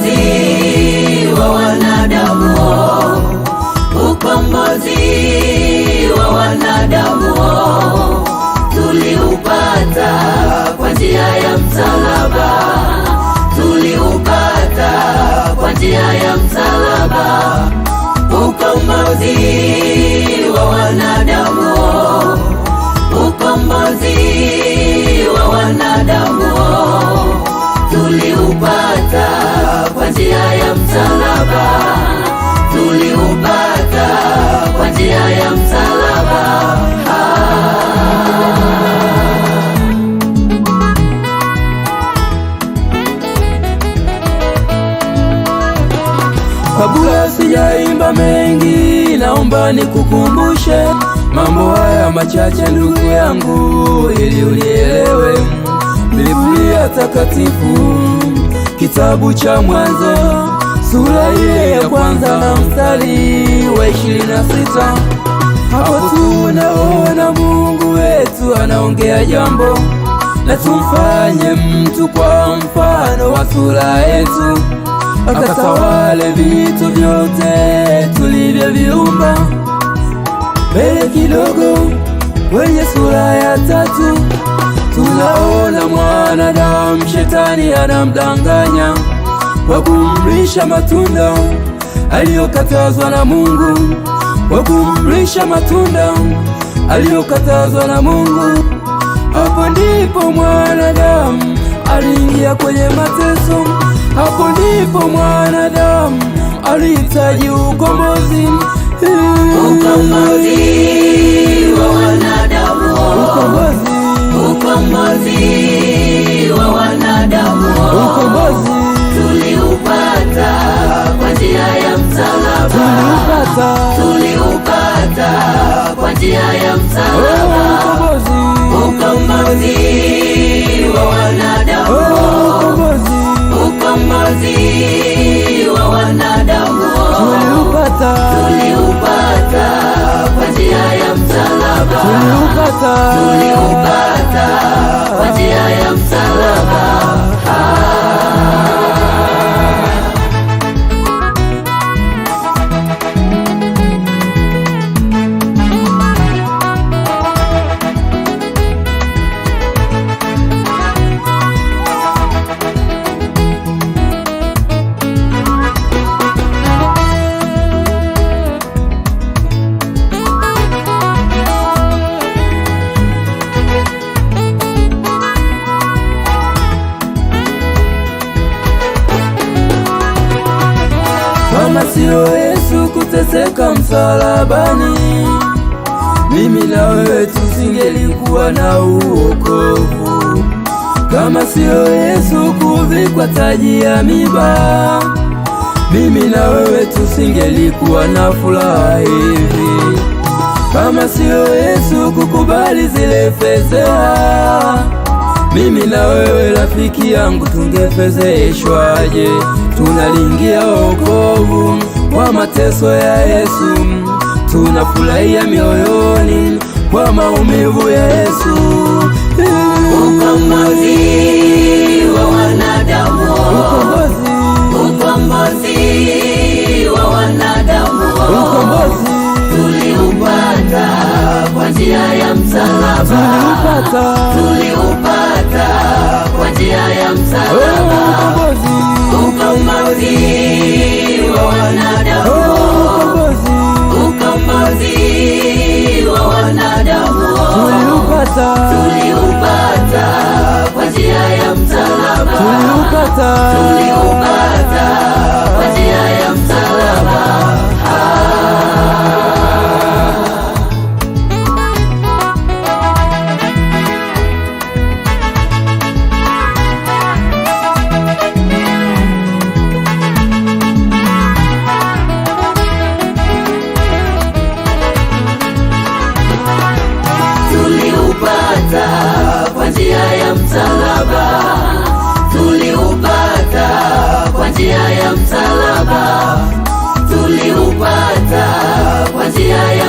ukombozi wa wanadamu, ukombozi wa wanadamu tuliupata kwa njia ya msalaba, tuliupata kwa njia ya msalaba. Ukombozi wa wanadamu, ukombozi wa wanadamu tuliupata kwa njia ya msalaba, tuliupata kwa njia ya msalaba. Kabla sijaimba mengi, naomba nikukumbushe mambo haya machache ndugu yangu, ili unielewe. Biblia takatifu, kitabu cha Mwanzo, sura ile ya kwanza na mstari wa 26. Hapo tunaona Mungu wetu anaongea jambo, na tumfanye mtu kwa mfano wa sura yetu, akatawale vitu vyote tulivyoviumba. Mbele kidogo kwenye sura ya 3 tunaona mwanadamu shetani anamdanganya kwa kumlisha matunda aliyokatazwa na Mungu, kwa kumlisha matunda aliyokatazwa na Mungu. Hapo ndipo mwanadamu aliingia kwenye mateso, hapo ndipo mwanadamu alihitaji ukombozi. Ukombozi wa wanadamu, ukombozi wa wanadamu, ukombozi tuliupata kwa njia ya msalaba, tuliupata kwa njia ya msalaba. Ukombozi wa wanadamu, ukombozi wa wanadamu tuliupata kwa njia ya msalaba, tuliupata kwa njia ya msalaba. Kama sio Yesu kuteseka msalabani, mimi na wewe tusingelikuwa na uokovu. Kama sio Yesu kuvikwa taji ya miba, mimi na wewe tusingelikuwa na furaha hivi. Kama sio Yesu kukubali zile fedheha, mimi na wewe rafiki yangu tungefezeshwaje? Tunalingia wokovu kwa mateso ya Yesu, tunafurahia mioyoni kwa maumivu ya Yesu. Ukombozi wa wanadamu, ukombozi wa wanadamu tuliupata kwa njia ya msalaba, tuliupata kwa njia ya msalaba. Ukombozi wa wanadamu, ukombozi wa wanadamu tuliupata kwa njia ya msalaba, tuliupata kwa njia ya msalaba. Tuliupata kwa njia ya msalaba, tuliupata kwa njia ya msalaba, tuliupata kwa njia ya